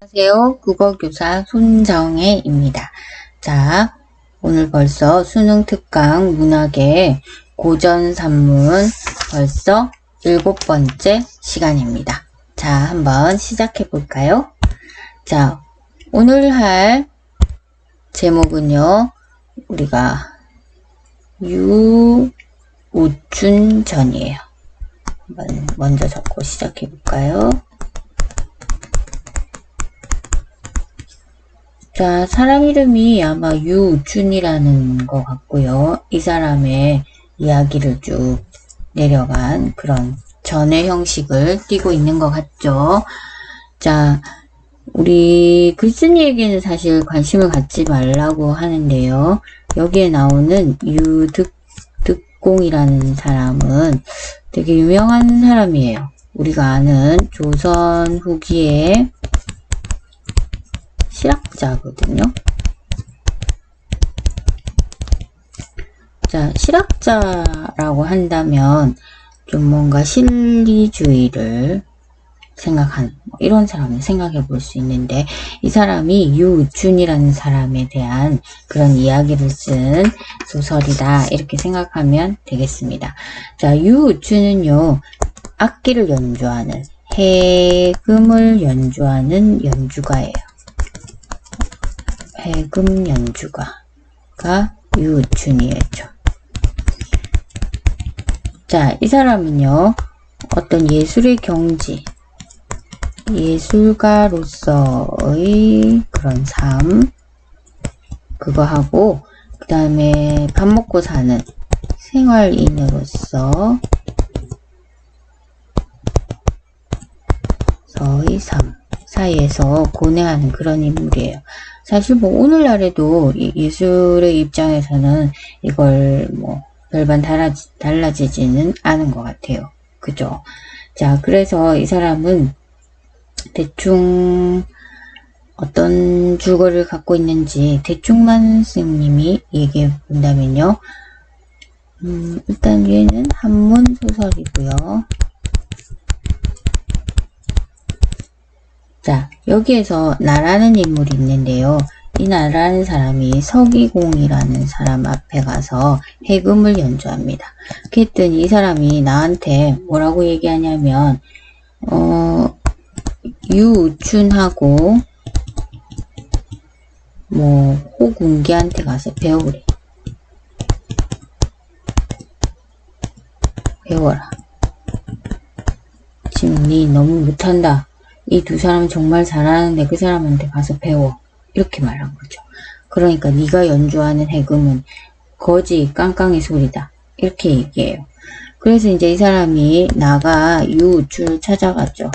안녕하세요. 국어교사 손정혜입니다. 자, 오늘 벌써 수능 특강 문학의 고전산문 벌써 7번째 시간입니다. 자, 한번 시작해 볼까요? 자, 오늘 할 제목은요, 우리가 유우춘전이에요. 한번 먼저 적고 시작해 볼까요? 자, 사람 이름이 아마 유우춘이라는 것 같고요. 이 사람의 이야기를 쭉 내려간 그런 전의 형식을 띠고 있는 것 같죠. 자, 우리 글쓴이에게는 사실 관심을 갖지 말라고 하는데요. 여기에 나오는 유득공이라는 사람은 되게 유명한 사람이에요. 우리가 아는 조선 후기에 실학자거든요. 자, 실학자라고 한다면 좀 뭔가 실리주의를 생각한 이런 사람을 생각해 볼 수 있는데, 이 사람이 유우춘이라는 사람에 대한 그런 이야기를 쓴 소설이다, 이렇게 생각하면 되겠습니다. 자, 유우춘은요, 악기를 연주하는, 해금을 연주하는 연주가예요. 해금 연주가가 유우춘이었죠. 자, 이 사람은요, 어떤 예술의 경지, 예술가로서의 그런 삶, 그거 하고, 그 다음에 밥 먹고 사는 생활인으로서의 삶 사이에서 고뇌하는 그런 인물이에요. 사실 뭐 오늘날에도 예술의 입장에서는 이걸 뭐 별반 달라지지는 않은 것 같아요. 그죠? 자, 그래서 이 사람은 대충 어떤 주거를 갖고 있는지 대충만 스님이 얘기해 본다면요. 일단 얘는 한문 소설이고요. 자, 여기에서 나라는 인물이 있는데요. 이 나라는 사람이 서기공이라는 사람 앞에 가서 해금을 연주합니다. 그랬더니 이 사람이 나한테 뭐라고 얘기하냐면, 유우춘하고 뭐 호군기한테 가서 배우래. 배워라. 지금 니 너무 못한다. 이 두 사람 정말 잘하는데 그 사람한테 가서 배워. 이렇게 말한 거죠. 그러니까 네가 연주하는 해금은 거지 깡깡이 소리다. 이렇게 얘기해요. 그래서 이제 이 사람이 나가 유우춘을 찾아갔죠.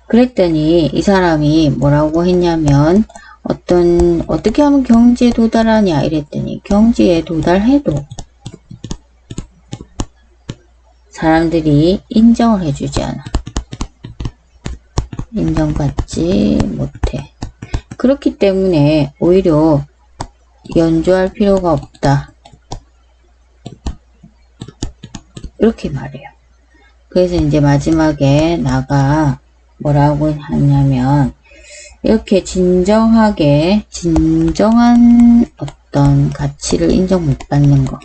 그랬더니 이 사람이 뭐라고 했냐면, 어떻게 하면 경지에 도달하냐 이랬더니, 경지에 도달해도 사람들이 인정을 해주지 않아. 인정받지 못해. 그렇기 때문에 오히려 연주할 필요가 없다. 이렇게 말해요. 그래서 이제 마지막에 나가 뭐라고 하냐면, 이렇게 진정한 어떤 가치를 인정 못 받는 거.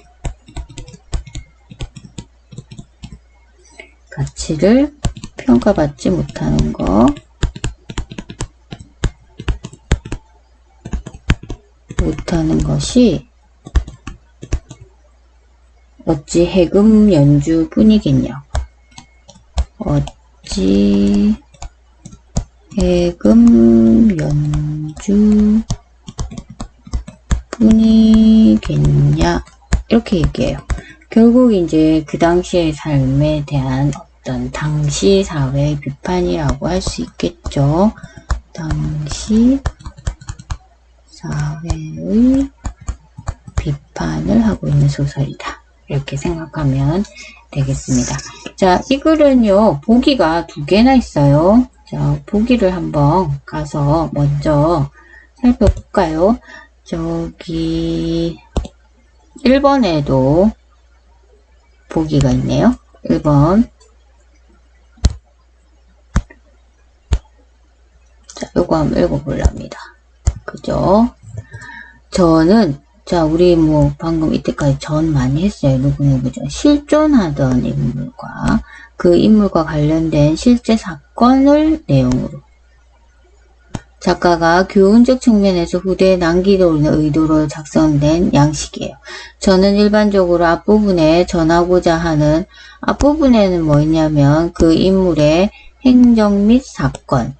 가치를 평가받지 못하는 거. 못하는 것이 어찌 해금 연주 뿐이겠냐. 어찌 해금 연주 뿐이겠냐. 이렇게 얘기해요. 결국 이제 그 당시의 삶에 대한 어떤 당시 사회의 비판이라고 할 수 있겠죠. 당시 사회의 비판을 하고 있는 소설이다. 이렇게 생각하면 되겠습니다. 자, 이 글은요, 보기가 2개나 있어요. 자, 보기를 한번 가서 먼저 살펴볼까요? 저기 1번에도 보기가 있네요. 1번. 자, 요거 한번 읽어보랍니다. 그죠? 저는, 자, 우리 뭐, 방금 이때까지 전 많이 했어요. 누구누구죠? 실존하던 인물과 그 인물과 관련된 실제 사건을 내용으로. 작가가 교훈적 측면에서 후대에 남기려는 의도로 작성된 양식이에요. 저는 일반적으로 앞부분에 전하고자 하는, 앞부분에는 뭐 있냐면 그 인물의 행정 및 사건,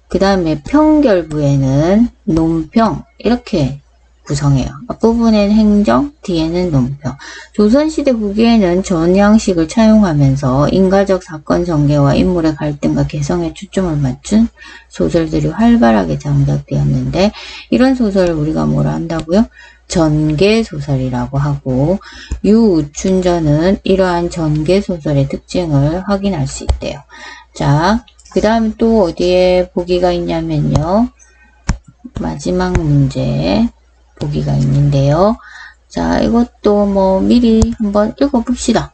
그 다음에 평결부에는 논평, 이렇게 구성해요. 앞부분에는 행정, 뒤에는 논평. 조선시대 후기에는 전 양식을 차용하면서 인가적 사건 전개와 인물의 갈등과 개성에 초점을 맞춘 소설들이 활발하게 장작되었는데, 이런 소설을 우리가 뭐라 한다고요? 전개소설이라고 하고, 유우춘전은 이러한 전개소설의 특징을 확인할 수 있대요. 자, 그 다음 또 어디에 보기가 있냐면요. 마지막 문제 보기가 있는데요. 자, 이것도 뭐 미리 한번 읽어봅시다.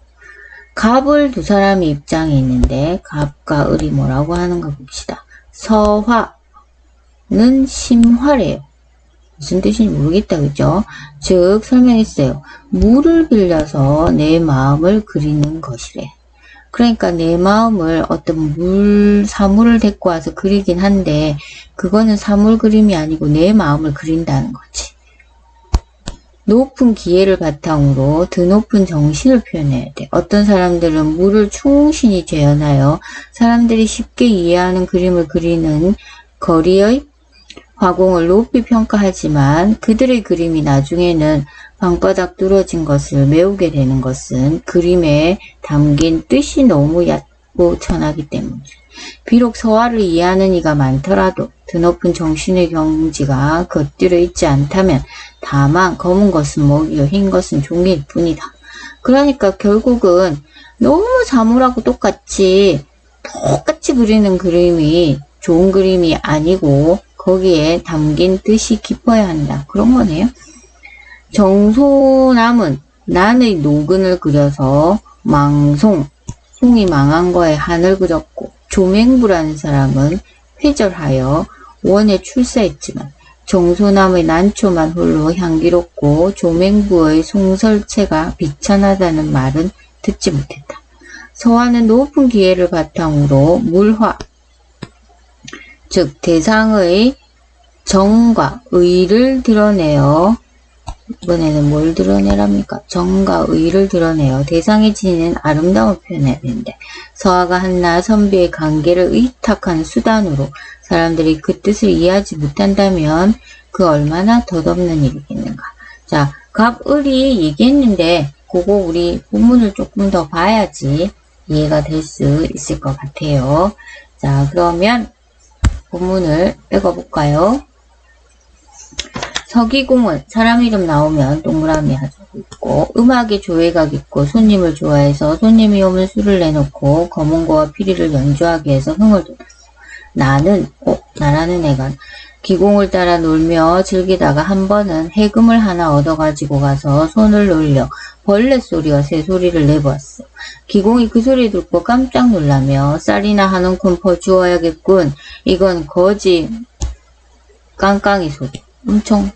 갑을 두 사람이 입장에 있는데 갑과 을이 뭐라고 하는가 봅시다. 서화는 심화래요. 무슨 뜻인지 모르겠다, 그죠? 즉 설명했어요. 물을 빌려서 내 마음을 그리는 것이래. 그러니까 내 마음을 어떤 사물을 데리고 와서 그리긴 한데 그거는 사물 그림이 아니고 내 마음을 그린다는 거지. 높은 기회를 바탕으로 드높은 정신을 표현해야 돼. 어떤 사람들은 물을 충신히 재현하여 사람들이 쉽게 이해하는 그림을 그리는 거리의 화공을 높이 평가하지만 그들의 그림이 나중에는 방바닥 뚫어진 것을 메우게 되는 것은 그림에 담긴 뜻이 너무 얕고 천하기 때문이죠. 비록 서화를 이해하는 이가 많더라도 드높은 정신의 경지가 겉들어 있지 않다면 다만 검은 것은 먹이요 흰 것은 종일 뿐이다. 그러니까 결국은 너무 사물하고 똑같이 그리는 그림이 좋은 그림이 아니고 거기에 담긴 뜻이 깊어야 한다. 그런 거네요. 정소남은 난의 노근을 그려서 송이 망한 거에 한을 그렸고, 조맹부라는 사람은 회절하여 원에 출세했지만 정소남의 난초만 홀로 향기롭고 조맹부의 송설체가 비천하다는 말은 듣지 못했다. 서화는 높은 기회를 바탕으로 물화, 즉 대상의 정과 의를 드러내어, 이번에는 뭘 드러내랍니까? 정과 의를 드러내어 대상이 지니는 아름다움을 표현해야 되는데, 서화가 한낱 선비의 관계를 의탁하는 수단으로 사람들이 그 뜻을 이해하지 못한다면 그 얼마나 덧없는 일이겠는가. 자, 갑을이 얘기했는데 그거 우리 본문을 조금 더 봐야지 이해가 될 수 있을 것 같아요. 자, 그러면 본문을 읽어볼까요? 서기공은 사람 이름 나오면 동그라미 하고 있고, 음악에 조예각 있고 손님을 좋아해서 손님이 오면 술을 내놓고 검은고와 피리를 연주하게 해서 흥을 돋았어. 나라는 애가 기공을 따라 놀며 즐기다가 한 번은 해금을 하나 얻어가지고 가서 손을 놀려 벌레 소리와 새 소리를 내보았어. 기공이 그 소리 듣고 깜짝 놀라며 쌀이나 한 움큼 퍼주어야겠군. 이건 거지 깡깡이 소리. 엄청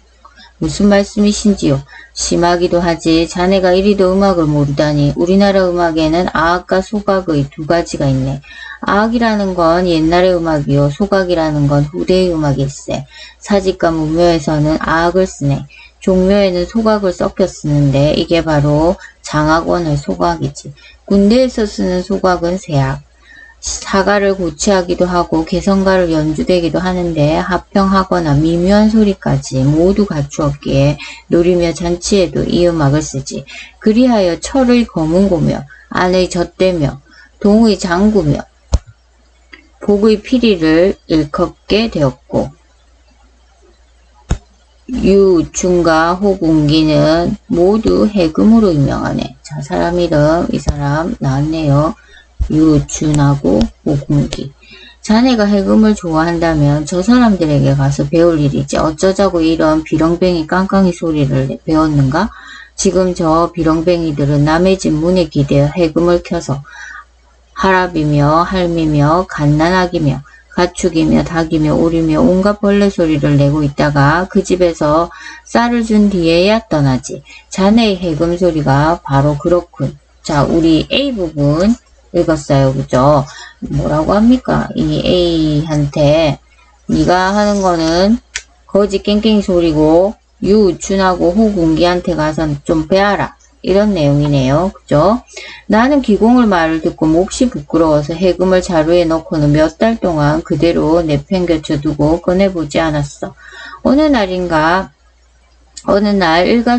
무슨 말씀이신지요? 심하기도 하지. 자네가 이리도 음악을 모르다니. 우리나라 음악에는 아악과 소각의 두 가지가 있네. 아악이라는 건 옛날의 음악이요. 소각이라는 건 후대의 음악일세. 사직과 문묘에서는 아악을 쓰네. 종묘에는 소각을 섞여 쓰는데 이게 바로 장학원의 소각이지. 군대에서 쓰는 소각은 세악. 사가를 고치하기도 하고 개성가를 연주되기도 하는데 합평하거나 미묘한 소리까지 모두 갖추었기에 놀이며 잔치에도 이 음악을 쓰지. 그리하여 철의 검은고며 안의 젖대며 동의 장구며 복의 피리를 일컫게 되었고, 유, 중과 호공기는 모두 해금으로 유명하네. 자, 사람 이름 이 사람 나왔네요. 유준하고 호공기. 자네가 해금을 좋아한다면 저 사람들에게 가서 배울 일이지. 어쩌자고 이런 비렁뱅이 깡깡이 소리를 배웠는가? 지금 저 비렁뱅이들은 남의 집 문에 기대어 해금을 켜서 하랍이며 할미며 갓난아기며 가축이며 닭이며 오리며 온갖 벌레 소리를 내고 있다가 그 집에서 쌀을 준 뒤에야 떠나지. 자네의 해금 소리가 바로 그렇군. 자, 우리 A 부분 읽었어요. 그죠? 뭐라고 합니까? 이 A한테 네가 하는 거는 거지 깽깽이 소리고 유우춘하고 호군기한테 가서 좀 빼아라. 이런 내용이네요. 그죠? 나는 기공을 말을 듣고 몹시 부끄러워서 해금을 자루에 넣고는 몇 달 동안 그대로 내팽겨쳐 두고 꺼내보지 않았어. 어느 날 일가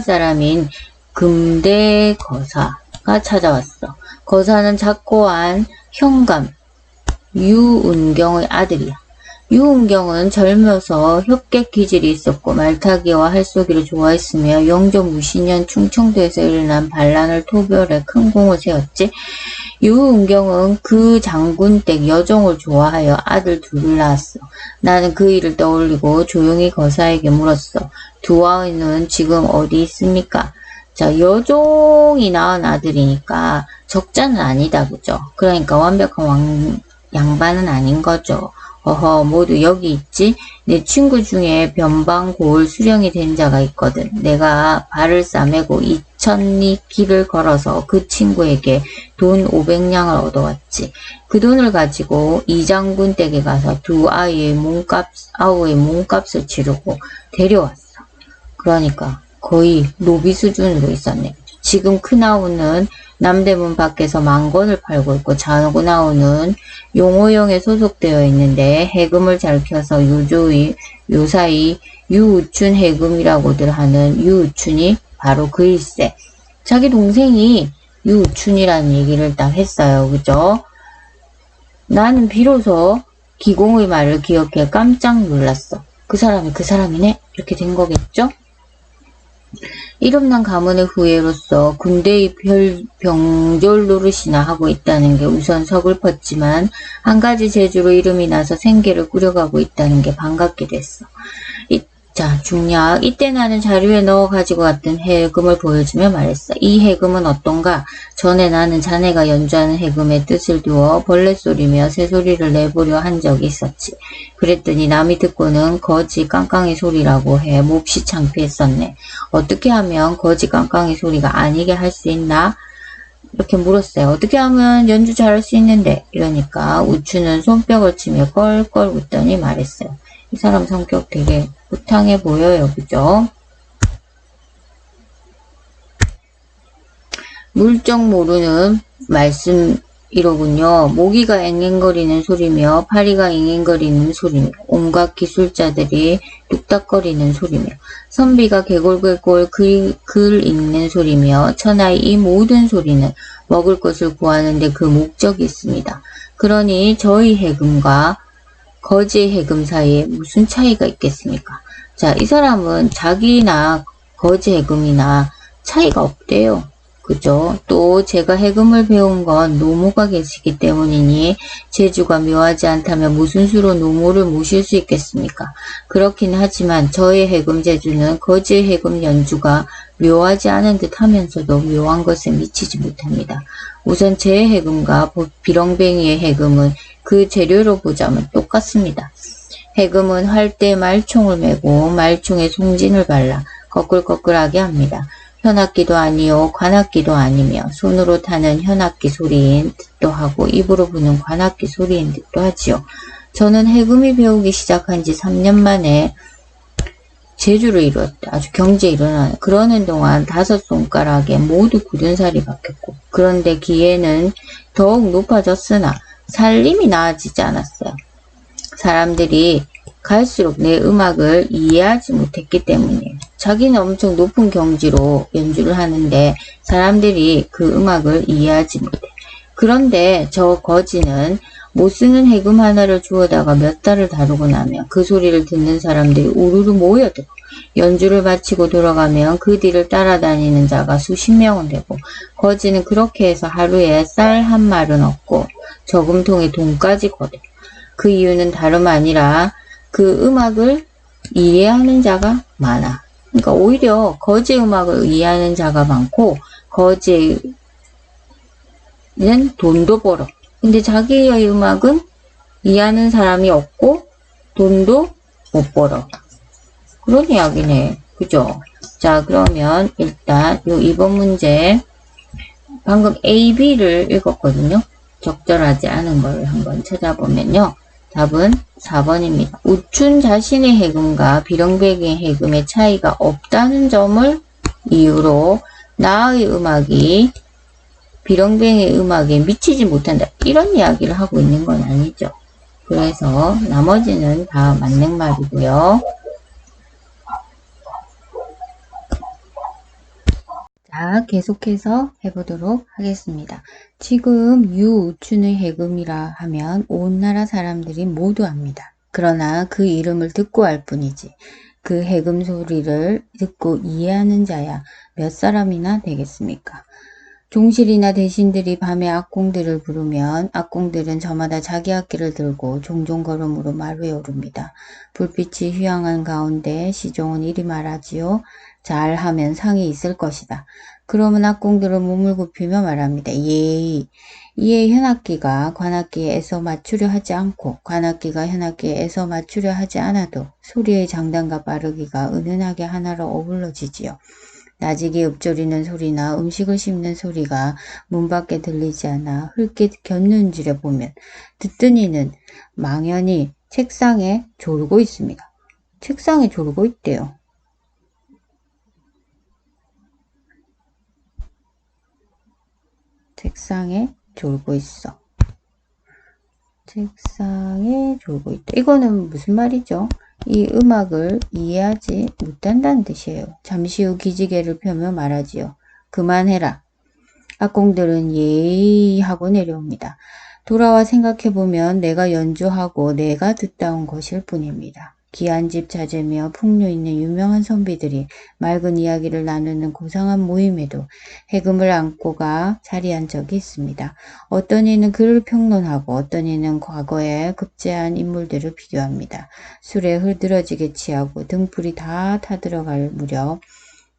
사람인 금대거사가 찾아왔어. 거사는 작고한 현감 유은경의 아들이야. 유은경은 젊어서 협객 기질이 있었고 말타기와 할쏘기를 좋아했으며 영조 무신년 충청도에서 일어난 반란을 토벌해 큰 공을 세웠지. 유은경은 그 장군댁 여종을 좋아하여 아들 둘을 낳았어. 나는 그 일을 떠올리고 조용히 거사에게 물었어. 두 아이는 지금 어디 있습니까? 자, 여종이 낳은 아들이니까 적자는 아니다. 그죠? 그러니까 완벽한 양반은 아닌 거죠. 어허, 모두 여기 있지? 내 친구 중에 변방 고을 수령이 된 자가 있거든. 내가 발을 싸매고 2000리 길을 걸어서 그 친구에게 돈 500냥을 얻어왔지. 그 돈을 가지고 이장군 댁에 가서 두 아우의 몸값을 치르고 데려왔어. 그러니까 거의 노비 수준으로 있었네. 지금 큰아우는 남대문 밖에서 망건을 팔고 있고 장군아우는 용호영에 소속되어 있는데 해금을 잘 켜서 요사이 유우춘 해금이라고들 하는 유우춘이 바로 그일세. 자기 동생이 유우춘이라는 얘기를 딱 했어요. 그죠? 나는 비로소 기공의 말을 기억해 깜짝 놀랐어. 그 사람이 그 사람이네? 이렇게 된 거겠죠? 이름난 가문의 후예로서 군대의 병졸 노릇이나 하고 있다는 게 우선 서글펐지만 한 가지 재주로 이름이 나서 생계를 꾸려가고 있다는 게 반갑게 됐어. 자, 중략. 이때 나는 자료에 넣어 가지고 왔던 해금을 보여주며 말했어. 이 해금은 어떤가? 전에 나는 자네가 연주하는 해금의 뜻을 두어 벌레소리며 새소리를 내보려 한 적이 있었지. 그랬더니 남이 듣고는 거지 깡깡이 소리라고 해 몹시 창피했었네. 어떻게 하면 거지 깡깡이 소리가 아니게 할 수 있나? 이렇게 물었어요. 어떻게 하면 연주 잘할 수 있는데? 이러니까 우추는 손뼉을 치며 껄껄 웃더니 말했어요. 이 사람 성격 되게 부탕해 보여요. 그죠? 물정 모르는 말씀이로군요. 모기가 앵앵거리는 소리며 파리가 앵앵거리는 소리며 온갖 기술자들이 뚝딱거리는 소리며 선비가 개골개골 글 읽는 소리며 천하의 이 모든 소리는 먹을 것을 구하는데 그 목적이 있습니다. 그러니 저희 해금과 거지의 해금 사이에 무슨 차이가 있겠습니까? 자, 이 사람은 자기나 거지 해금이나 차이가 없대요. 그죠? 또 제가 해금을 배운 건 노모가 계시기 때문이니 재주가 묘하지 않다면 무슨 수로 노모를 모실 수 있겠습니까? 그렇긴 하지만 저의 해금 재주는 거지의 해금 연주가 묘하지 않은 듯 하면서도 묘한 것에 미치지 못합니다. 우선 제 해금과 비렁뱅이의 해금은 그 재료로 보자면 똑같습니다. 해금은 활대에 말총을 메고 말총에 송진을 발라 거끌거끌하게 합니다. 현악기도 아니요 관악기도 아니며 손으로 타는 현악기 소리인 듯도 하고 입으로 부는 관악기 소리인 듯도 하지요. 저는 해금이 배우기 시작한 지 3년 만에 재주를 이루었다. 아주 경지에 일어나는 그러는 동안 5손가락에 모두 굳은 살이 박혔고 그런데 기회는 더욱 높아졌으나 살림이 나아지지 않았어요. 사람들이 갈수록 내 음악을 이해하지 못했기 때문이에요. 자기는 엄청 높은 경지로 연주를 하는데 사람들이 그 음악을 이해하지 못해. 그런데 저 거지는 못쓰는 해금 하나를 주워다가 몇 달을 다루고 나면 그 소리를 듣는 사람들이 우르르 모여들어. 연주를 마치고 돌아가면 그 뒤를 따라다니는 자가 수십 명은 되고 거지는 그렇게 해서 하루에 쌀 한 말은 얻고 저금통에 돈까지 거둬. 그 이유는 다름 아니라 그 음악을 이해하는 자가 많아. 그러니까 오히려 거지 음악을 이해하는 자가 많고 거지는 돈도 벌어. 근데 자기의 음악은 이해하는 사람이 없고 돈도 못 벌어. 그런 이야기네. 그죠? 자, 그러면 일단 요 이번 문제 방금 A, B를 읽었거든요. 적절하지 않은 걸 한번 찾아보면요. 답은 4번입니다. 우춘 자신의 해금과 비렁뱅이의 해금의 차이가 없다는 점을 이유로 나의 음악이 비렁뱅이의 음악에 미치지 못한다. 이런 이야기를 하고 있는 건 아니죠. 그래서 나머지는 다 맞는 말이고요. 자, 계속해서 해보도록 하겠습니다. 지금 유우춘의 해금이라 하면 온 나라 사람들이 모두 압니다. 그러나 그 이름을 듣고 알 뿐이지 그 해금 소리를 듣고 이해하는 자야 몇 사람이나 되겠습니까? 종실이나 대신들이 밤에 악공들을 부르면 악공들은 저마다 자기 악기를 들고 종종 걸음으로 마루에 오릅니다. 불빛이 휘황한 가운데 시종은 이리 말하지요. 잘하면 상이 있을 것이다. 그러면 악공들은 몸을 굽히며 말합니다. 예이. 이에 현악기가 관악기에 애써 맞추려 하지 않고 관악기가 현악기에 애써 맞추려 하지 않아도 소리의 장단과 빠르기가 은은하게 하나로 어우러지지요. 나직이 읊조리는 소리나 음식을 씹는 소리가 문 밖에 들리지 않아 흘낏 곁눈질해 보면 듣던 이는 망연히 책상에 졸고 있습니다. 책상에 졸고 있대요. 책상에 졸고 있어. 책상에 졸고 있다. 이거는 무슨 말이죠? 이 음악을 이해하지 못한다는 뜻이에요. 잠시 후 기지개를 펴며 말하지요. 그만해라. 악공들은 예의 하고 내려옵니다. 돌아와 생각해보면 내가 연주하고 내가 듣다 온 것일 뿐입니다. 귀한 집 찾으며 풍류 있는 유명한 선비들이 맑은 이야기를 나누는 고상한 모임에도 해금을 안고 가 자리한 적이 있습니다. 어떤 이는 그를 평론하고 어떤 이는 과거에 급제한 인물들을 비교합니다. 술에 흐드러지게 취하고 등불이 다 타들어갈 무렵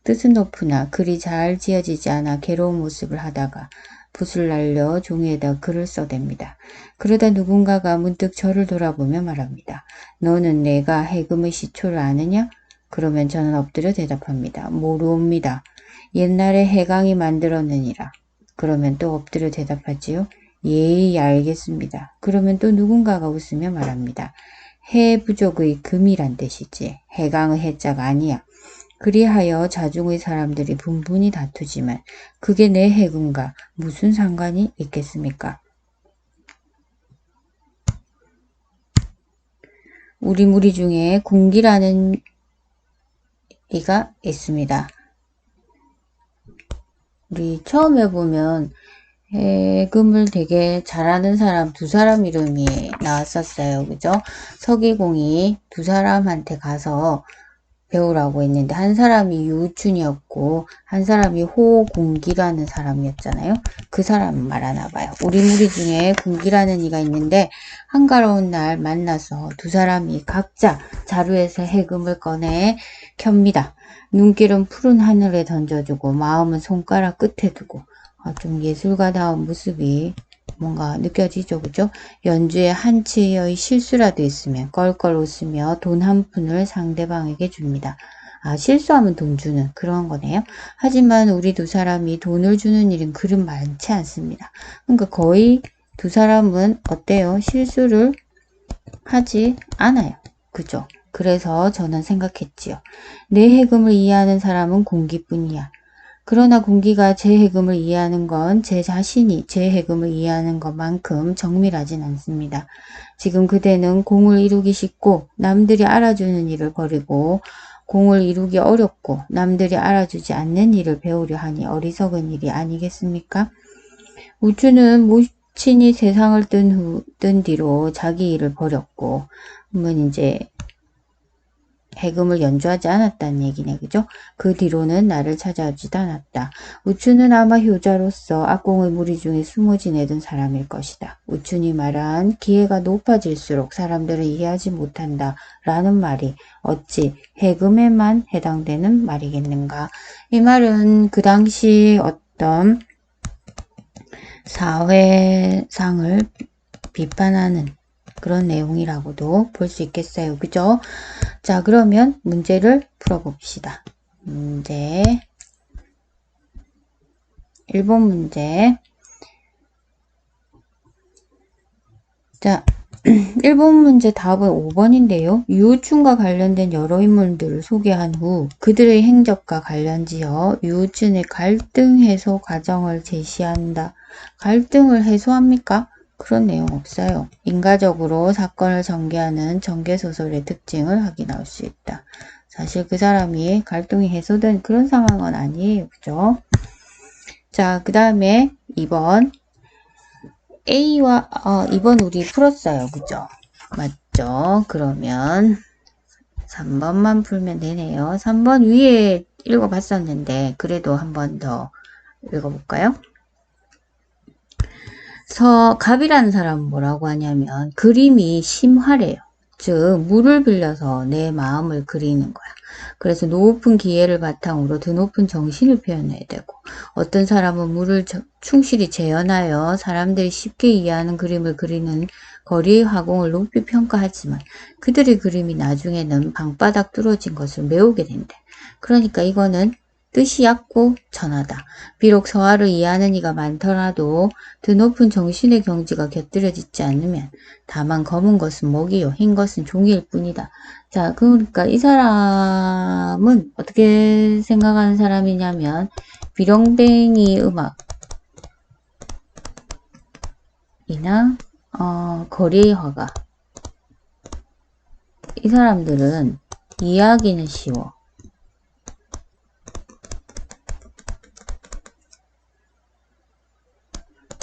뜻은 높으나 글이 잘 지어지지 않아 괴로운 모습을 하다가 붓을 날려 종이에다 글을 써댑니다. 그러다 누군가가 문득 저를 돌아보며 말합니다. 너는 내가 해금의 시초를 아느냐? 그러면 저는 엎드려 대답합니다. 모르옵니다. 옛날에 해강이 만들었느니라. 그러면 또 엎드려 대답하지요. 예의 알겠습니다. 그러면 또 누군가가 웃으며 말합니다. 해 부족의 금이란 뜻이지 해강의 해자가 아니야. 그리하여 자중의 사람들이 분분히 다투지만 그게 내 해금과 무슨 상관이 있겠습니까? 우리 무리 중에 공기라는 이가 있습니다. 우리 처음에 보면 해금을 되게 잘하는 사람 두 사람 이름이 나왔었어요. 그죠? 서기공이 두 사람한테 가서 배우라고 했는데 한 사람이 유우춘이었고 한 사람이 호공기라는 사람이었잖아요. 그 사람 말하나 봐요. 우리 무리 중에 공기라는 이가 있는데 한가로운 날 만나서 두 사람이 각자 자루에서 해금을 꺼내 켭니다. 눈길은 푸른 하늘에 던져주고 마음은 손가락 끝에 두고 좀 예술가다운 모습이 뭔가 느껴지죠. 그죠? 연주에 한치의 실수라도 있으면 껄껄 웃으며 돈 한 푼을 상대방에게 줍니다. 실수하면 돈 주는 그런 거네요. 하지만 우리 두 사람이 돈을 주는 일은 그리 많지 않습니다. 그러니까 거의 두 사람은 어때요? 실수를 하지 않아요. 그죠? 그래서 저는 생각했지요. 내 해금을 이해하는 사람은 공기뿐이야. 그러나 공기가 제 해금을 이해하는 건 제 자신이 제 해금을 이해하는 것만큼 정밀하진 않습니다. 지금 그대는 공을 이루기 쉽고 남들이 알아주는 일을 버리고 공을 이루기 어렵고 남들이 알아주지 않는 일을 배우려 하니 어리석은 일이 아니겠습니까? 우주는 모친이 세상을 뜬 뒤로 자기 일을 버렸고 그러면 이제 해금을 연주하지 않았다는 얘기네. 그죠? 그 뒤로는 나를 찾아오지도 않았다. 우춘은 아마 효자로서 악공의 무리 중에 숨어 지내던 사람일 것이다. 우춘이 말한 기회가 높아질수록 사람들은 이해하지 못한다 라는 말이 어찌 해금에만 해당되는 말이겠는가. 이 말은 그 당시 어떤 사회상을 비판하는 그런 내용이라고도 볼 수 있겠어요. 그죠? 자, 그러면 문제를 풀어봅시다. 문제 1번 문제. 자, 1번 문제 답은 5번인데요. 유우춘과 관련된 여러 인물들을 소개한 후 그들의 행적과 관련지어 유우춘의 갈등 해소 과정을 제시한다. 갈등을 해소합니까? 그런 내용 없어요. 인가적으로 사건을 전개하는 전개소설의 특징을 확인할 수 있다. 사실 그 사람이 갈등이 해소된 그런 상황은 아니에요. 그죠? 자, 그 다음에 2번. A와 2번 우리 풀었어요. 그죠? 맞죠? 그러면 3번만 풀면 되네요. 3번 위에 읽어봤었는데 그래도 한 번 더 읽어볼까요? 갑이라는 사람은 뭐라고 하냐면 그림이 심화래요. 즉 물을 빌려서 내 마음을 그리는 거야. 그래서 높은 기회를 바탕으로 드높은 정신을 표현해야 되고 어떤 사람은 물을 충실히 재현하여 사람들이 쉽게 이해하는 그림을 그리는 거리의 화공을 높이 평가하지만 그들의 그림이 나중에는 방바닥 뚫어진 것을 메우게 된대. 그러니까 이거는 뜻이 얕고 천하다. 비록 서화를 이해하는 이가 많더라도 드높은 정신의 경지가 곁들여지지 않으면 다만 검은 것은 먹이요 흰 것은 종이일 뿐이다. 자, 그러니까 이 사람은 어떻게 생각하는 사람이냐면 비렁뱅이 음악이나 거리의 화가 이 사람들은 이해하기는 쉬워.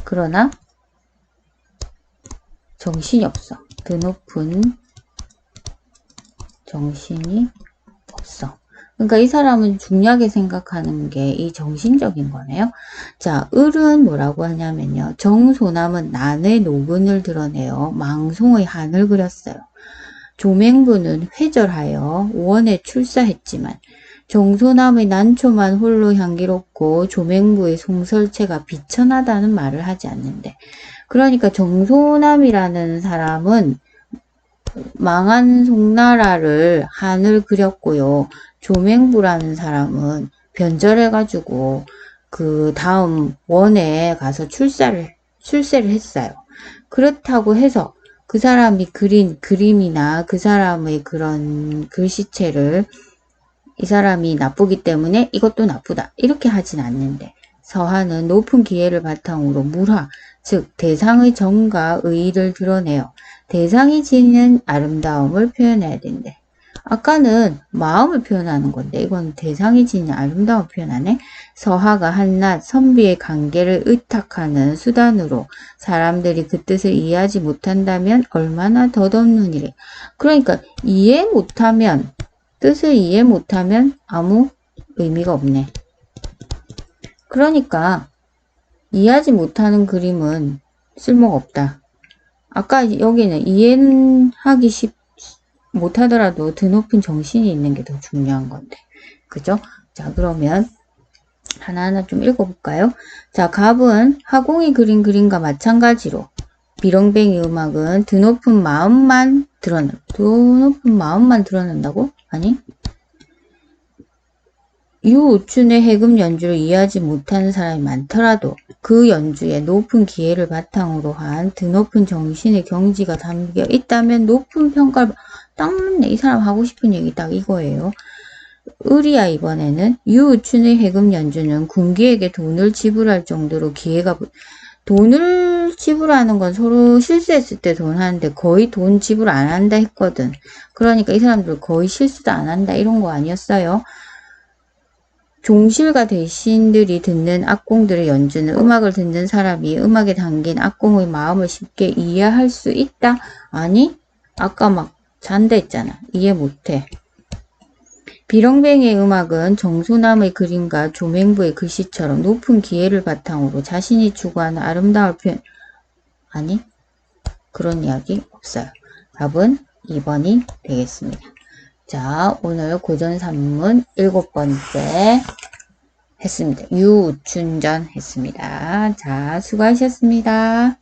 그러나 정신이 없어. 드높은 정신이 없어. 그러니까 이 사람은 중요하게 생각하는 게 이 정신적인 거네요. 자, 을은 뭐라고 하냐면요. 정소남은 난의 노근을 드러내어 망송의 한을 그렸어요. 조맹부는 회절하여 원에 출사했지만 정소남의 난초만 홀로 향기롭고 조맹부의 송설체가 비천하다는 말을 하지 않는데 그러니까 정소남이라는 사람은 망한 송나라를 한을 그렸고요. 조맹부라는 사람은 변절해가지고 그 다음 원에 가서 출세를 했어요. 그렇다고 해서 그 사람이 그린 그림이나 그 사람의 그런 글씨체를 이 사람이 나쁘기 때문에 이것도 나쁘다 이렇게 하진 않는데 서한은 높은 기회를 바탕으로 물화 즉 대상의 정과 의의를 드러내요. 대상이 지닌 아름다움을 표현해야 된대. 아까는 마음을 표현하는 건데 이건 대상이 지닌 아름다움을 표현하네. 서하가 한낱 선비의 관계를 의탁하는 수단으로 사람들이 그 뜻을 이해하지 못한다면 얼마나 덧없는 일이. 그러니까 뜻을 이해 못하면 아무 의미가 없네. 그러니까 이해하지 못하는 그림은 쓸모가 없다. 아까 여기는 이해는 하기 못하더라도 드높은 정신이 있는 게 더 중요한 건데. 그죠? 자, 그러면 하나하나 좀 읽어볼까요? 자, 갑은 하공이 그린 그림과 마찬가지로 비렁뱅이 음악은 드높은 마음만 드러낸다고? 아니? 유우춘의 해금 연주를 이해하지 못하는 사람이 많더라도 그 연주에 높은 기회를 바탕으로 한 드높은 정신의 경지가 담겨 있다면 높은 평가를 딱 맞네. 이 사람 하고 싶은 얘기 딱 이거예요. 을이야 이번에는 유우춘의 해금 연주는 군기에게 돈을 지불할 정도로 돈을 지불하는 건 서로 실수했을 때 돈 하는데 거의 돈 지불 안 한다 했거든. 그러니까 이 사람들 거의 실수도 안 한다 이런 거 아니었어요? 종실과 대신들이 듣는 악공들의 연주는 음악을 듣는 사람이 음악에 담긴 악공의 마음을 쉽게 이해할 수 있다? 아니, 아까 막 잔다 했잖아. 이해 못해. 비렁뱅이의 음악은 정소남의 그림과 조맹부의 글씨처럼 높은 기회를 바탕으로 자신이 추구하는 아름다움을 아니, 그런 이야기 없어요. 답은 2번이 되겠습니다. 자, 오늘 고전산문 7번째 했습니다. 유우춘전 했습니다. 자, 수고하셨습니다.